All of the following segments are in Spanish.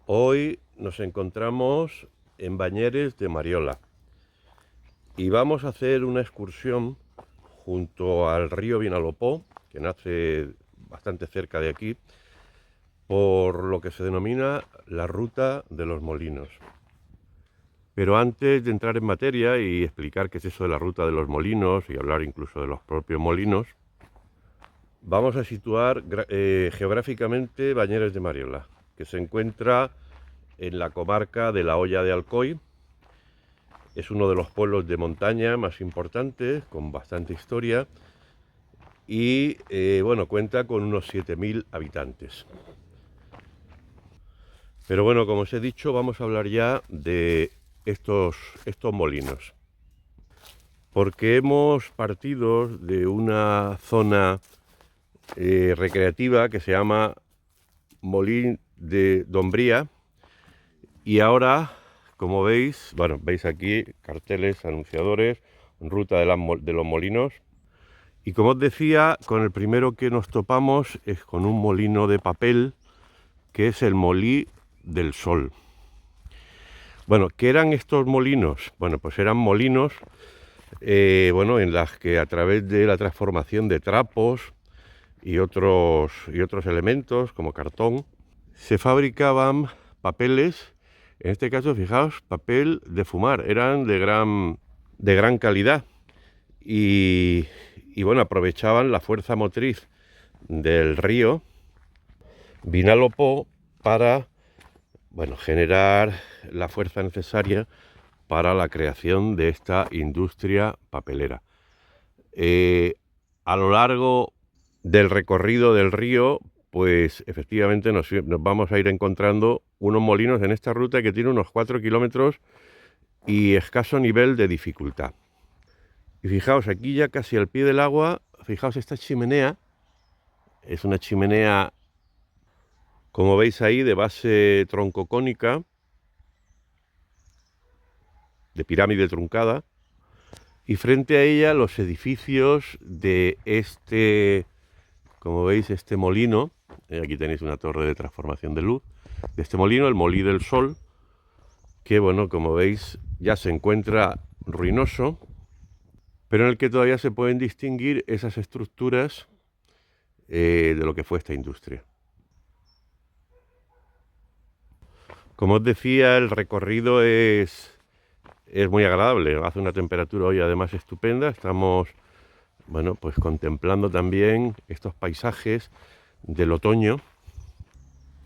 Hoy nos encontramos en Bañeres de Mariola y vamos a hacer una excursión junto al río Vinalopó, que nace bastante cerca de aquí, por lo que se denomina la Ruta de los Molinos. Pero antes de entrar en materia y explicar qué es eso de la Ruta de los Molinos y hablar incluso de los propios molinos, vamos a situar geográficamente Bañeres de Mariola, que se encuentra en la comarca de la Hoya de Alcoy. Es uno de los pueblos de montaña más importantes, con bastante historia, y bueno, cuenta con unos 7.000 habitantes. Pero bueno, como os he dicho, vamos a hablar ya de estos molinos, porque hemos partido de una zona recreativa que se llama Molín de Dombría, y ahora, como veis, bueno, veis aquí carteles anunciadores, ruta de los molinos. Y como os decía, con el primero que nos topamos es con un molino de papel, que es el Molí del Sol. Bueno, ¿qué eran estos molinos? Bueno, pues eran molinos bueno, en las que a través de la transformación de trapos y otros elementos como cartón, se fabricaban papeles. En este caso, fijaos, papel de fumar, eran de gran calidad y bueno, aprovechaban la fuerza motriz del río Vinalopó para, bueno, generar la fuerza necesaria para la creación de esta industria papelera. A lo largo del recorrido del río, pues efectivamente nos vamos a ir encontrando unos molinos en esta ruta que tiene unos 4 kilómetros y escaso nivel de dificultad. Y fijaos, aquí ya casi al pie del agua, fijaos esta chimenea, es una chimenea, como veis ahí, de base troncocónica, de pirámide truncada, y frente a ella los edificios de este, como veis, este molino. Aquí tenéis una torre de transformación de luz de este molino, el Molí del Sol, que bueno, como veis, ya se encuentra ruinoso, pero en el que todavía se pueden distinguir esas estructuras de lo que fue esta industria. Como os decía, el recorrido es muy agradable, hace una temperatura hoy además estupenda. Estamos, bueno, pues contemplando también estos paisajes del otoño,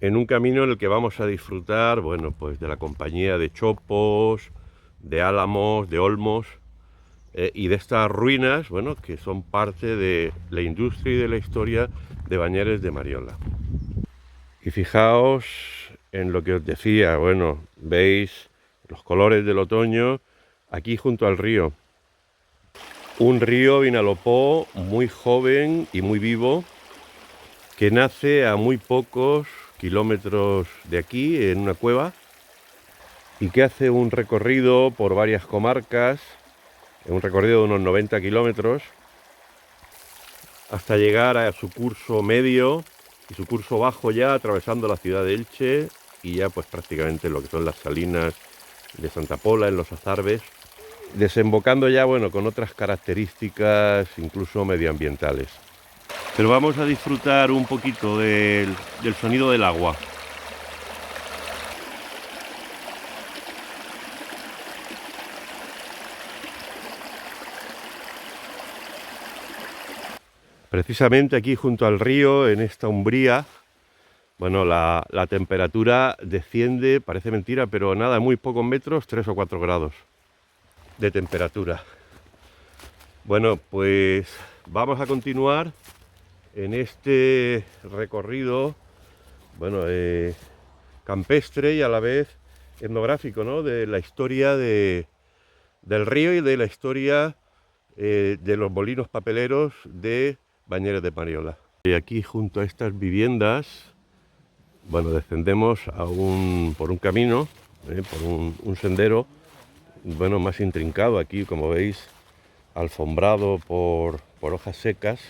en un camino en el que vamos a disfrutar, bueno, pues de la compañía de chopos, de álamos, de olmos, y de estas ruinas, bueno, que son parte de la industria y de la historia de Bañeres de Mariola. Y fijaos en lo que os decía, bueno, veis los colores del otoño aquí junto al río. Un río Vinalopó muy joven y muy vivo, que nace a muy pocos kilómetros de aquí, en una cueva, y que hace un recorrido por varias comarcas, un recorrido de unos 90 kilómetros, hasta llegar a su curso medio y su curso bajo, ya atravesando la ciudad de Elche y ya pues prácticamente lo que son las salinas de Santa Pola en los Azarbes, desembocando ya, bueno, con otras características incluso medioambientales. Pero vamos a disfrutar un poquito del sonido del agua. Precisamente aquí junto al río, en esta umbría, bueno, la temperatura desciende, parece mentira, pero nada, muy pocos metros, 3 o 4 grados de temperatura. Bueno, pues vamos a continuar en este recorrido, bueno, campestre y a la vez etnográfico, ¿no?, de la historia del río y de la historia de los molinos papeleros de Bañeres de Mariola. Y aquí junto a estas viviendas, bueno, descendemos por un camino, por un sendero, bueno, más intrincado aquí, como veis, alfombrado por hojas secas.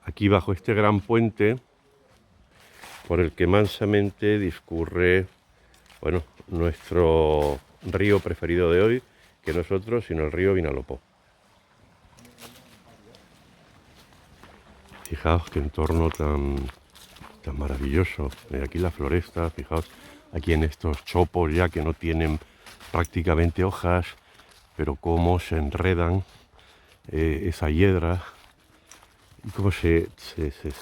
Aquí bajo este gran puente por el que mansamente discurre, bueno, nuestro río preferido de hoy, que no es otro sino el río Vinalopó. Fijaos qué entorno tan maravilloso. Aquí la floresta, fijaos, aquí en estos chopos ya que no tienen prácticamente hojas, pero cómo se enredan esa hiedra y cómo se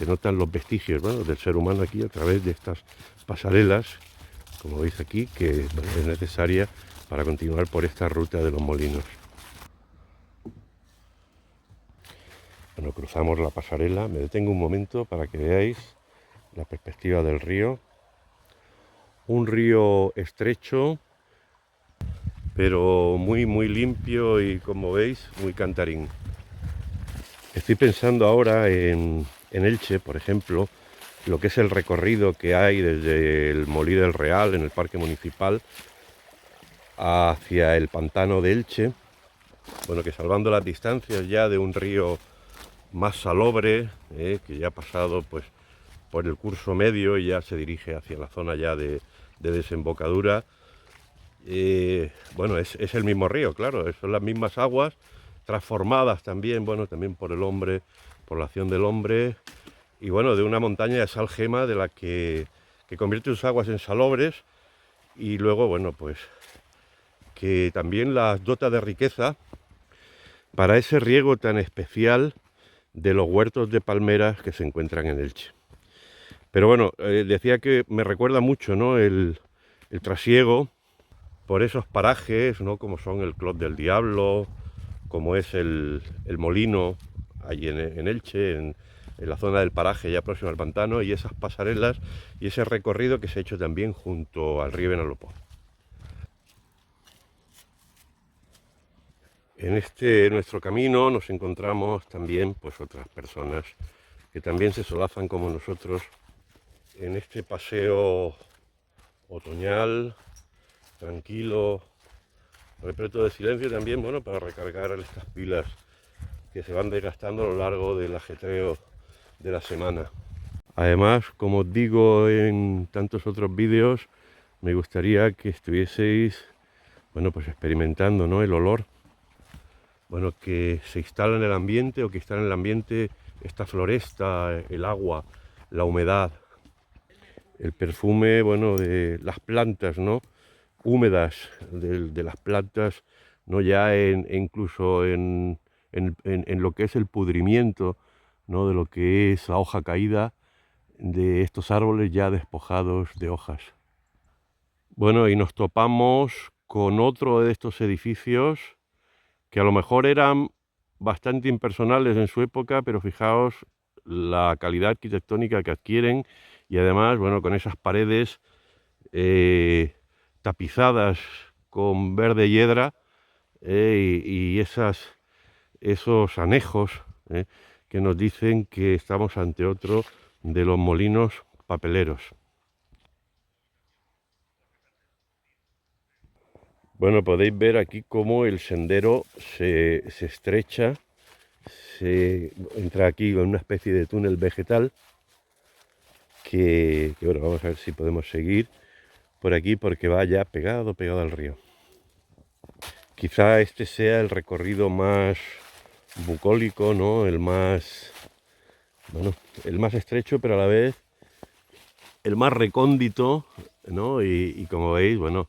notan los vestigios, bueno, del ser humano aquí a través de estas pasarelas, como veis aquí, que bueno, es necesaria para continuar por esta ruta de los molinos. Bueno, cruzamos la pasarela, me detengo un momento para que veáis la perspectiva del río. Un río estrecho, pero muy limpio y, como veis, muy cantarín. Estoy pensando ahora en Elche, por ejemplo, lo que es el recorrido que hay desde el Molí del Real, en el Parque Municipal, hacia el pantano de Elche. Bueno, que salvando las distancias ya de un río más salobre, que ya ha pasado pues por el curso medio y ya se dirige hacia la zona ya de desembocadura. Bueno, es el mismo río, claro, son las mismas aguas, transformadas también, bueno, también por el hombre, por la acción del hombre, y bueno, de una montaña de sal gema de la que convierte sus aguas en salobres, y luego, bueno, pues que también las dota de riqueza para ese riego tan especial de los huertos de palmeras que se encuentran en Elche. Pero bueno, decía que me recuerda mucho, ¿no?, el trasiego por esos parajes, ¿no?, como son el Clot del Diablo, como es el Molino, allí en Elche, en la zona del paraje ya próximo al pantano, y esas pasarelas y ese recorrido que se ha hecho también junto al río Vinalopó. En nuestro camino nos encontramos también pues otras personas que también se solazan como nosotros en este paseo otoñal, tranquilo, repleto de silencio también, bueno, para recargar estas pilas que se van desgastando a lo largo del ajetreo de la semana. Además, como os digo en tantos otros vídeos, me gustaría que estuvieseis, bueno, pues experimentando, ¿no?, el olor, bueno, que se instala en el ambiente o que está en el ambiente esta floresta, el agua, la humedad, el perfume, bueno, de las plantas, ¿no?, húmedas, de las plantas, no ya incluso en lo que es el pudrimiento, ¿no?, de lo que es la hoja caída de estos árboles ya despojados de hojas. Bueno, y nos topamos con otro de estos edificios que a lo mejor eran bastante impersonales en su época, pero fijaos la calidad arquitectónica que adquieren, y además, bueno, con esas paredes tapizadas con verde hiedra, y esos anejos que nos dicen que estamos ante otro de los molinos papeleros. Bueno, podéis ver aquí cómo el sendero se estrecha, se entra aquí en una especie de túnel vegetal que bueno, vamos a ver si podemos seguir por aquí porque va ya pegado al río. Quizá este sea el recorrido más bucólico, ¿no?, el más, bueno, el más estrecho, pero a la vez el más recóndito, ¿no?, y como veis, bueno,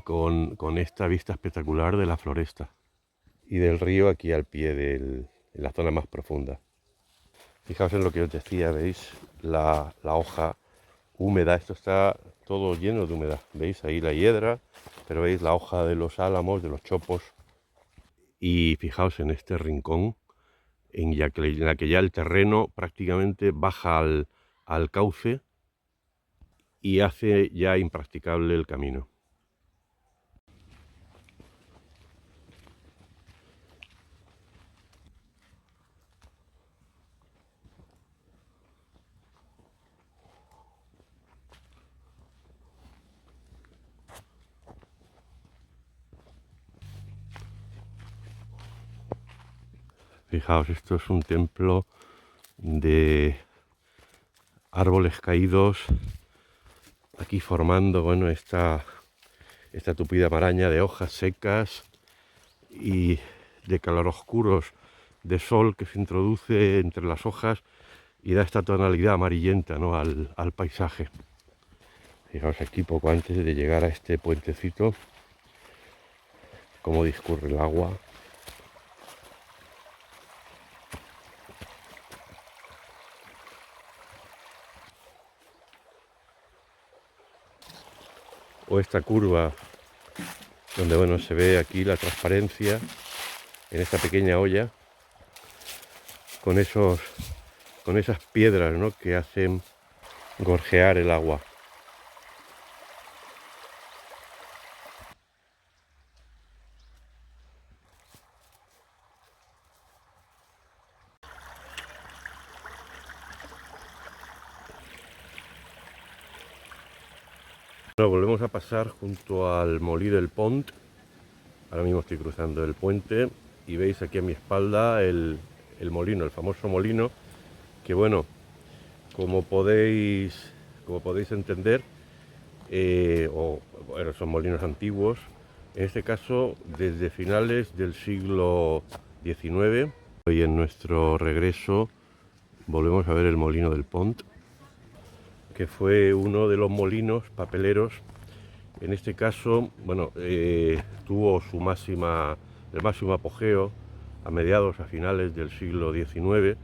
con esta vista espectacular de la floresta y del río aquí al pie en la zona más profunda. Fijaos en lo que os decía, veis la hoja húmeda, esto está todo lleno de humedad, veis ahí la hiedra, pero veis la hoja de los álamos, de los chopos, y fijaos en este rincón en la que ya el terreno prácticamente baja al cauce y hace ya impracticable el camino. Fijaos, esto es un templo de árboles caídos aquí formando, bueno, esta tupida maraña de hojas secas y de claroscuros de sol que se introduce entre las hojas y da esta tonalidad amarillenta, ¿no?, al paisaje. Fijaos aquí poco antes de llegar a este puentecito, cómo discurre el agua. O esta curva donde, bueno, se ve aquí la transparencia en esta pequeña olla con esas piedras, ¿no?, que hacen gorjear el agua. Bueno, volvemos a pasar junto al Molí del Pont. Ahora mismo estoy cruzando el puente y veis aquí a mi espalda el molino, el famoso molino, que bueno, como podéis entender, bueno, son molinos antiguos, en este caso desde finales del siglo XIX. Hoy en nuestro regreso volvemos a ver el molino del Pont, que fue uno de los molinos papeleros. En este caso, bueno, tuvo el máximo apogeo a finales del siglo XIX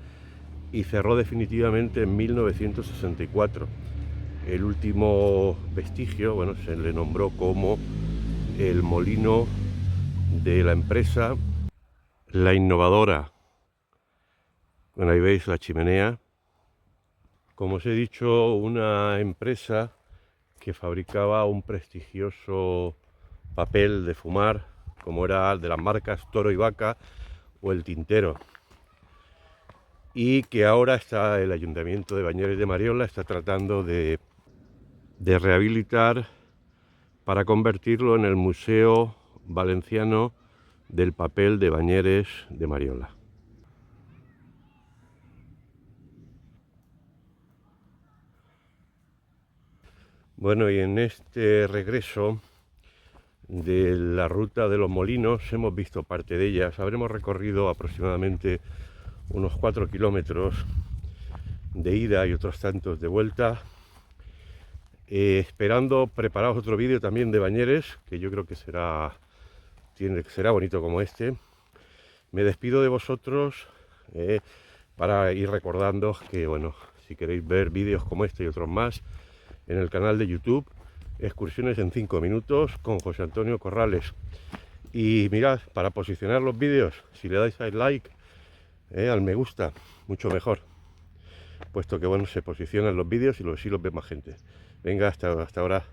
y cerró definitivamente en 1964. El último vestigio, bueno, se le nombró como el molino de la empresa La Innovadora. Bueno, ahí veis la chimenea. Como os he dicho, una empresa que fabricaba un prestigioso papel de fumar, como era de las marcas Toro y Vaca o El Tintero, y que ahora el Ayuntamiento de Bañeres de Mariola está tratando de rehabilitar para convertirlo en el Museo Valenciano del Papel de Bañeres de Mariola. Bueno, y en este regreso de la ruta de los molinos hemos visto parte de ellas. Habremos recorrido aproximadamente unos 4 kilómetros de ida y otros tantos de vuelta, esperando prepararos otro vídeo también de Bañeres, que yo creo que será bonito como este. Me despido de vosotros para ir recordando que, bueno, si queréis ver vídeos como este y otros más, en el canal de YouTube, Excursiones en 5 minutos con José Antonio Corrales. Y mirad, para posicionar los vídeos, si le dais al like, al me gusta, mucho mejor, puesto que, bueno, se posicionan los vídeos y sí los ve más gente. Venga, hasta ahora.